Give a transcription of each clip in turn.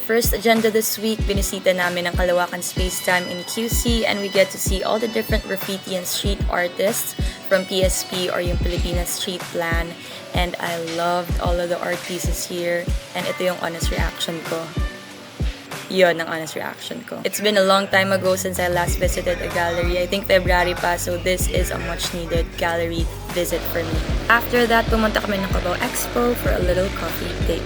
first agenda this week, binisita namin ang Kalawakan Space Time in QC and we get to see all the different graffiti and street artists from PSP or yung Pilipinas Street Plan. And I loved all of the art pieces here. And ito yung honest reaction ko. Yun ang honest reaction ko. It's been a long time ago since I last visited a gallery. I think February pa, so this is a much needed gallery visit for me. After that, pumunta kami ng Cubao Expo for a little coffee date.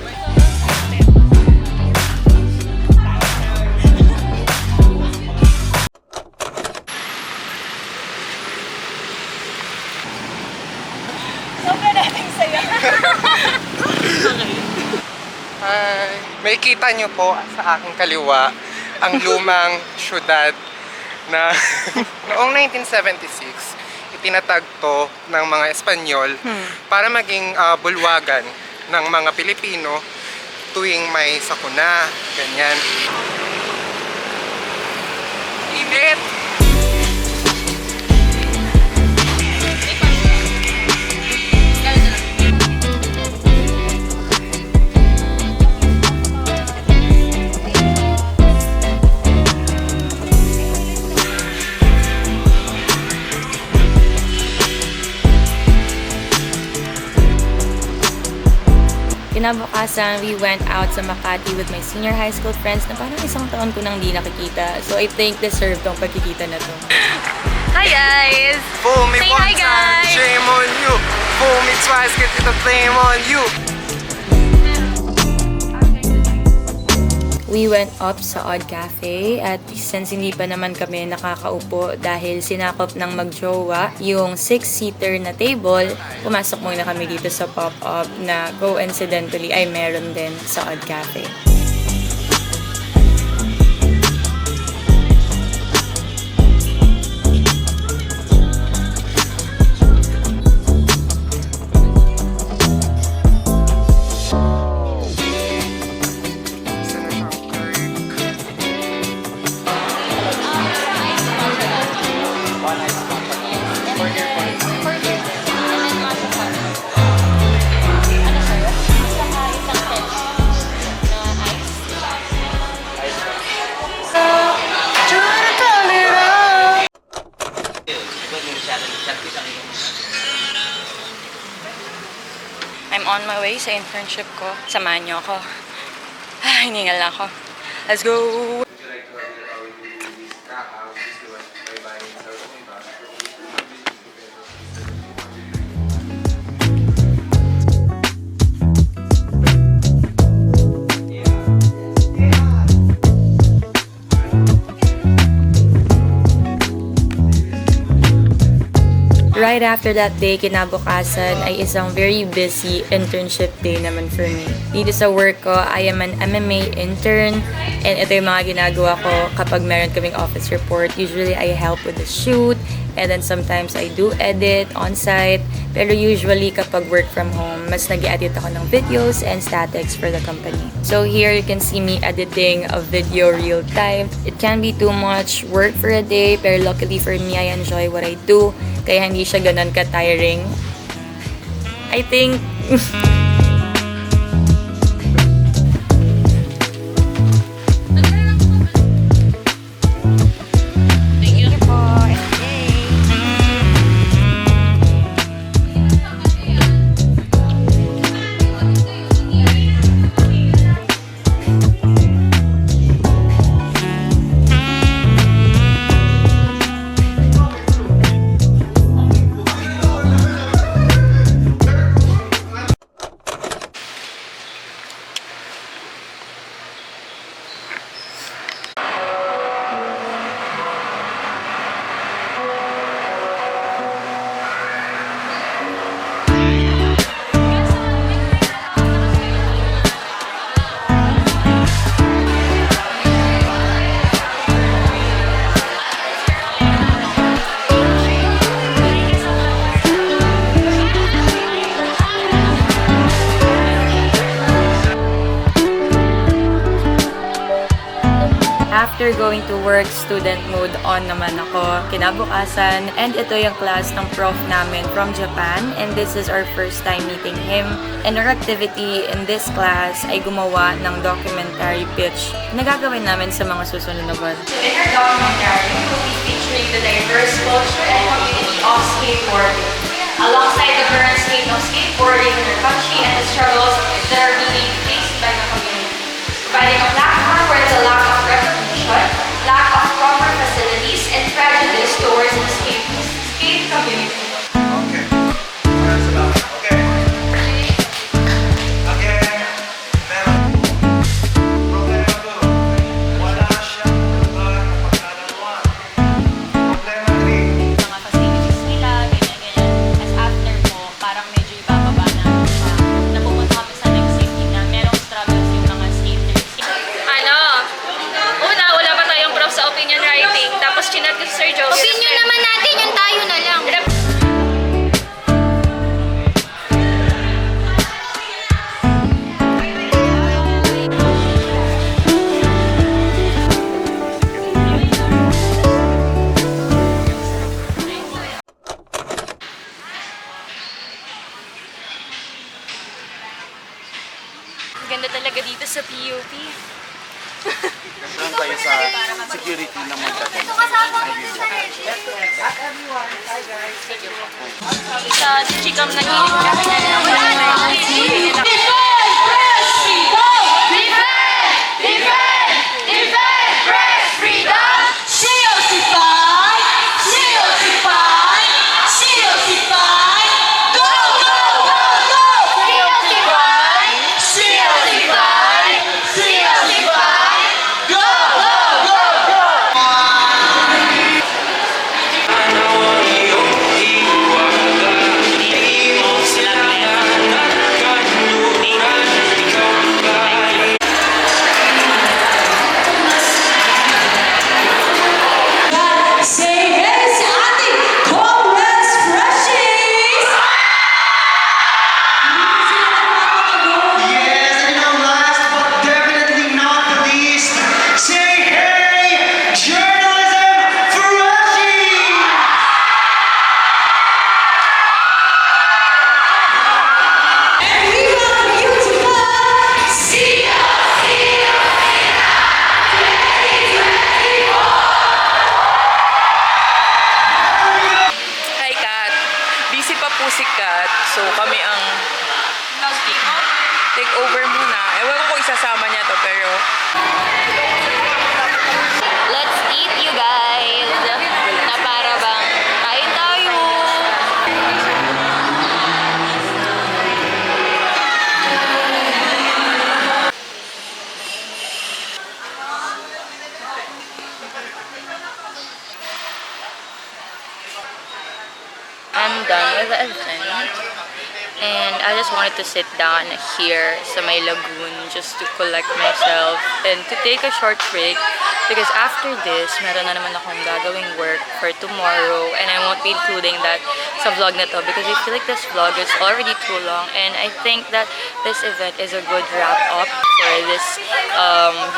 Hi! May kita nyo po sa aking kaliwa ang lumang syudad na noong 1976 itinatag to ng mga Espanyol para maging bulwagan ng mga Pilipino tuwing may sakuna, ganyan. Init! Kinabukasan, we went out sa Makati with my senior high school friends na parang isang taon ko nang di nakikita. So I think deserve tong pagkikita na to. Hi guys! Fool me Say one hi, time, guys! shame on you. Fool me twice, get the blame on you. We went up sa Odd Cafe at since hindi pa naman kami nakakaupo dahil sinakop ng magjowa yung 6-seater na table, pumasok muna kami dito sa pop-up na coincidentally ay meron din sa Odd Cafe. I'm on my way sa internship ko. Samahan niyo ako. Hiningal na ako. Let's go! Right after that day, kinabukasan ay isang very busy internship day naman for me. Dito sa work ko, I am an MMA intern and ito yung mga ginagawa ko kapag meron kaming office report. Usually, I help with the shoot and then sometimes I do edit on-site. Pero usually, kapag work from home, mas nag-edit ako ng videos and statics for the company. So here, you can see me editing a video real time. It can be too much work for a day, pero luckily for me, I enjoy what I do. Kaya hindi siya ganun ka-tiring. I think... after going to work, student mode on naman ako kinabukasan. And ito yung class ng prof namin from Japan. And this is our first time meeting him. And our activity in this class ay gumawa ng documentary pitch na gagawin namin sa mga susunod na buwan. So in our documentary, we will be featuring the diverse culture and community of skateboarding, alongside the current state of skateboarding in our country and the struggles that are being faced by the community. Providing a platform where the lack of recognition, lack of proper facilities, and prejudice towards the skate community. Okay. Maraming salamat. Okay. Again, meron problema to. Wala siyang lugar na paglalarawan. Problema 3. Mga facilities nila, ganyan-ganyan. As after po, parang medyo ibababa na siya. Napupunta kami sa next safety na merong struggles yung mga skaters. Una, wala pa tayong prof sa opinion writing. Tapos chinat ko si Sir Joe. Opinion naman natin, yung tayo na lang. Ganda talaga dito sa PUP. Doon tayo sa security na magdadala. Sa chikam na gilid. Yes, and last but definitely not the least, say hey, journalism Freshies! Hi, Kat. Busy pa po si Kat. So, kami ang take over muna. Ewan ko kung isasama niya to, pero Let's eat, you guys. Na para bang kain tayo. I'm done with everything. And I just wanted to sit down here sa may lagoon just to collect myself and to take a short break because after this, meron na naman akong gagawing work for tomorrow and I won't be including that sa vlog na to because I feel like this vlog is already too long and I think that this event is a good wrap up for this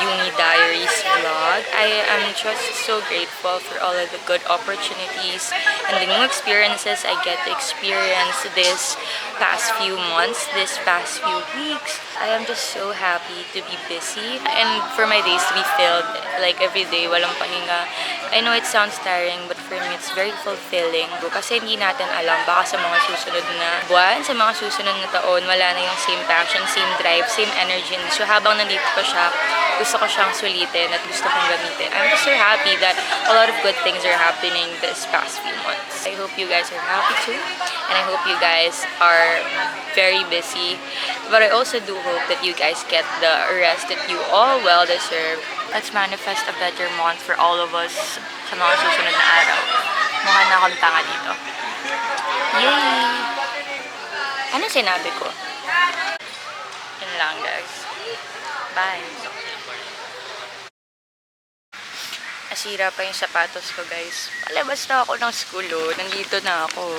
Uni Diaries vlog. I am just so grateful for all of the good opportunities and the new experiences I get to experience this past few months, this past few weeks. I am just so happy to be busy and for my days to be filled like every day, walang pahinga. I know it sounds tiring but for me it's very fulfilling kasi hindi natin alam baka sa mga susunod na buwan, sa mga susunod na taon, wala na yung same passion, same drive, same energy. So habang nandito pa siya, gusto ko siyang sulitin at gusto kong gamitin. I'm just so happy that a lot of good things are happening this past few months. I hope you guys are happy too and I hope you guys are very busy. But I also do hope that you guys get the rest that you all well deserve. Let's manifest a better month for all of us sa mga susunod na araw. Mukha na akong tanga dito. Yay! Ano sinabi ko? Yun lang, guys. Bye! Nasira pa yung sapatos ko, guys. Palabas na ako ng school, oh. Nandito na ako.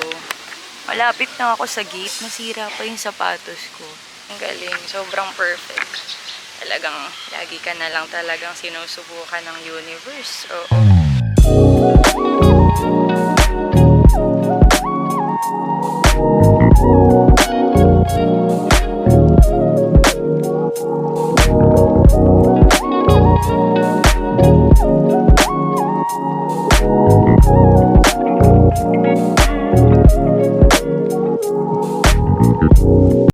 Malapit na ako sa gate. Nasira pa yung sapatos ko. Ang galing. Sobrang perfect. talagang lagi ka na lang talagang sinusubukan ng universe. Oo. Thank you.